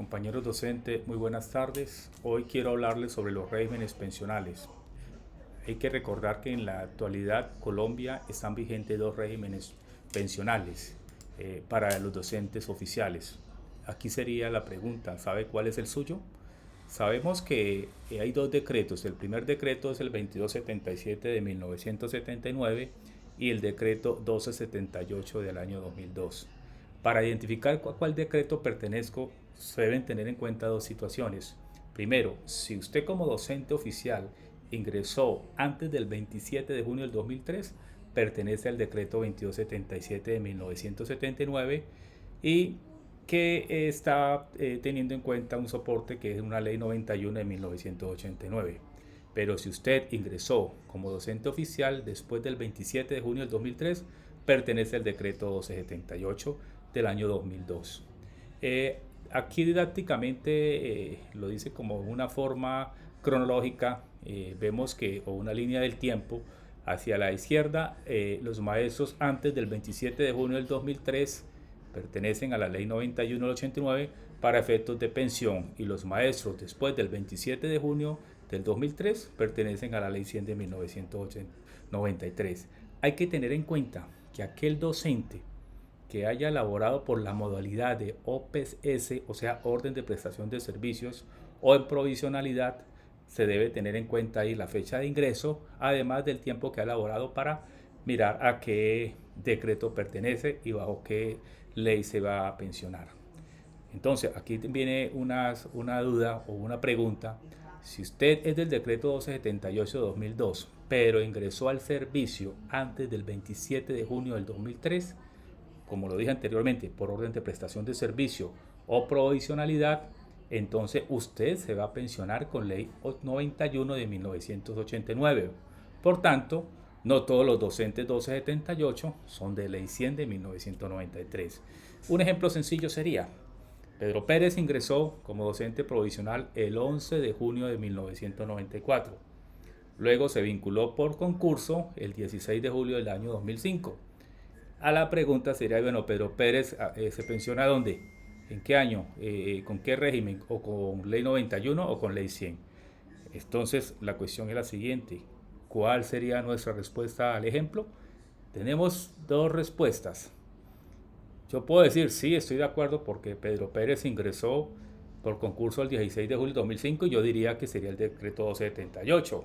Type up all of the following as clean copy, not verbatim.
Compañeros docentes, muy buenas tardes. Hoy quiero hablarles sobre los regímenes pensionales. Hay que recordar que en la actualidad Colombia están vigentes dos regímenes pensionales para los docentes oficiales. Aquí sería la pregunta, ¿sabe cuál es el suyo? Sabemos que hay dos decretos. El primer decreto es el 2277 de 1979 y el decreto 1278 del año 2002. Para identificar a cuál decreto pertenezco, se deben tener en cuenta dos situaciones. Primero, si usted como docente oficial ingresó antes del 27 de junio del 2003, pertenece al decreto 2277 de 1979 y que está teniendo en cuenta un soporte que es una ley 91 de 1989. Pero si usted ingresó como docente oficial después del 27 de junio del 2003, pertenece al decreto 1278 del año 2002. Aquí didácticamente lo dice como una forma cronológica, vemos que, o una línea del tiempo, hacia la izquierda, los maestros antes del 27 de junio del 2003 pertenecen a la ley 91 del 89 para efectos de pensión, y los maestros después del 27 de junio del 2003 pertenecen a la ley 100 de 1993. Hay que tener en cuenta que aquel docente que haya elaborado por la modalidad de OPS, o sea, orden de prestación de servicios, o en provisionalidad, se debe tener en cuenta ahí la fecha de ingreso, además del tiempo que ha elaborado para mirar a qué decreto pertenece y bajo qué ley se va a pensionar. Entonces, aquí viene una duda o una pregunta. Si usted es del decreto 1278 de 2002, pero ingresó al servicio antes del 27 de junio del 2003, como lo dije anteriormente, por orden de prestación de servicio o provisionalidad, entonces usted se va a pensionar con ley 91 de 1989. Por tanto, no todos los docentes 1278 son de ley 100 de 1993. Un ejemplo sencillo sería: Pedro Pérez ingresó como docente provisional el 11 de junio de 1994. Luego se vinculó por concurso el 16 de julio del año 2005. A la pregunta sería, bueno, Pedro Pérez se pensiona ¿dónde? ¿En qué año? ¿Con qué régimen? ¿O con ley 91 o con ley 100? Entonces la cuestión es la siguiente: ¿cuál sería nuestra respuesta al ejemplo? Tenemos dos respuestas. Yo puedo decir, sí, estoy de acuerdo porque Pedro Pérez ingresó por concurso el 16 de julio de 2005 y yo diría que sería el decreto 278.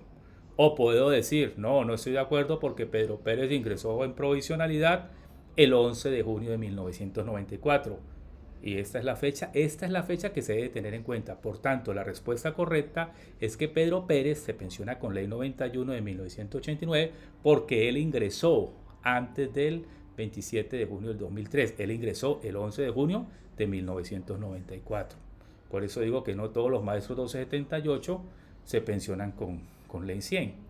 O puedo decir, no, no estoy de acuerdo porque Pedro Pérez ingresó en provisionalidad el 11 de junio de 1994. Y esta es la fecha que se debe tener en cuenta. Por tanto, la respuesta correcta es que Pedro Pérez se pensiona con ley 91 de 1989 porque él ingresó antes del 27 de junio del 2003. Él ingresó el 11 de junio de 1994. Por eso digo que no todos los maestros 1278 se pensionan con ley 100.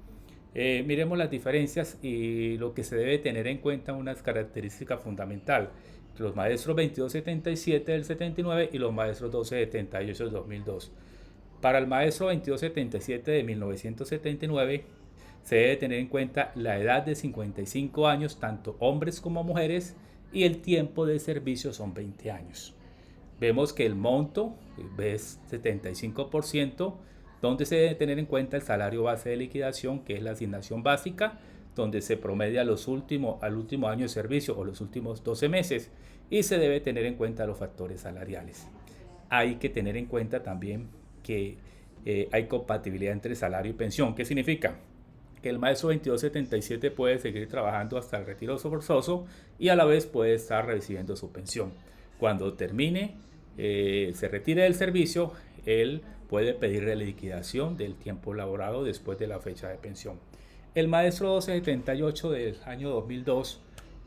Miremos las diferencias y lo que se debe tener en cuenta, una característica fundamental: los maestros 2277 del 79 y los maestros 1278 del 2002. Para el maestro 2277 de 1979 se debe tener en cuenta la edad de 55 años, tanto hombres como mujeres, y el tiempo de servicio son 20 años. Vemos que el monto es 75%, donde se debe tener en cuenta el salario base de liquidación, que es la asignación básica, donde se promedia al último año de servicio o los últimos 12 meses, y se debe tener en cuenta los factores salariales. Hay que tener en cuenta también que hay compatibilidad entre salario y pensión. ¿Qué significa? Que el maestro 2277 puede seguir trabajando hasta el retiro forzoso y a la vez puede estar recibiendo su pensión. Cuando termine, se retire del servicio, él puede pedir la liquidación del tiempo laborado después de la fecha de pensión. El maestro 1278 del año 2002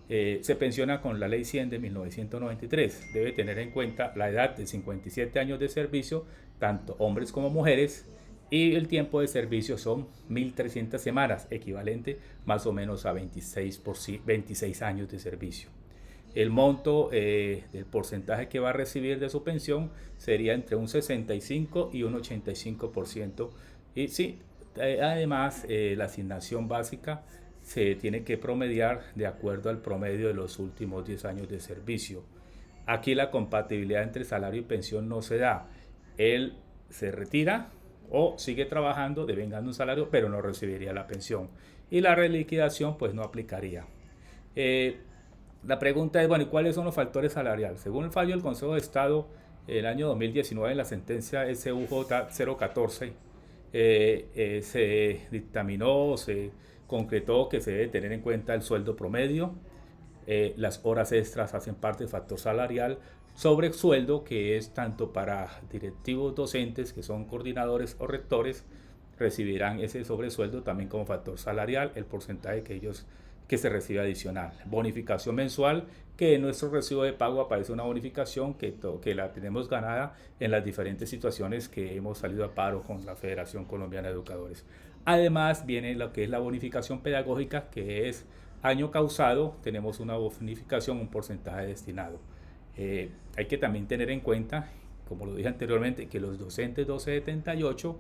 se pensiona con la ley 100 de 1993. Debe tener en cuenta la edad de 57 años de servicio, tanto hombres como mujeres, y el tiempo de servicio son 1300 semanas, equivalente más o menos a 26 años de servicio. El monto del porcentaje que va a recibir de su pensión sería entre un 65 y un 85%. Y sí, además la asignación básica se tiene que promediar de acuerdo al promedio de los últimos 10 años de servicio. Aquí la compatibilidad entre salario y pensión no se da. Él se retira o sigue trabajando, devengando un salario, pero no recibiría la pensión. Y la reliquidación pues no aplicaría. Eh, la pregunta es, bueno, ¿y cuáles son los factores salariales? Según el fallo del Consejo de Estado, el año 2019, en la sentencia SUJ 014, se dictaminó, se concretó que se debe tener en cuenta el sueldo promedio, las horas extras hacen parte del factor salarial, sobre sueldo que es tanto para directivos docentes, que son coordinadores o rectores, recibirán ese sobresueldo también como factor salarial, el porcentaje que se recibe adicional. Bonificación mensual, que en nuestro recibo de pago aparece una bonificación que la tenemos ganada en las diferentes situaciones que hemos salido a paro con la Federación Colombiana de Educadores. Además viene lo que es la bonificación pedagógica, que es año causado, tenemos una bonificación, un porcentaje destinado. Hay que también tener en cuenta, como lo dije anteriormente, que los docentes 1278,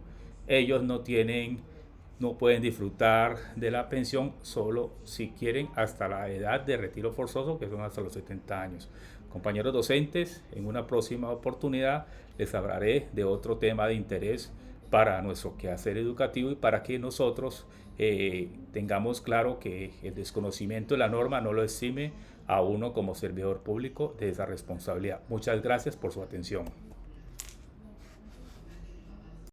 ellos no pueden disfrutar de la pensión solo si quieren hasta la edad de retiro forzoso, que son hasta los 70 años. Compañeros docentes, en una próxima oportunidad les hablaré de otro tema de interés para nuestro quehacer educativo y para que nosotros tengamos claro que el desconocimiento de la norma no lo exime a uno como servidor público de esa responsabilidad. Muchas gracias por su atención.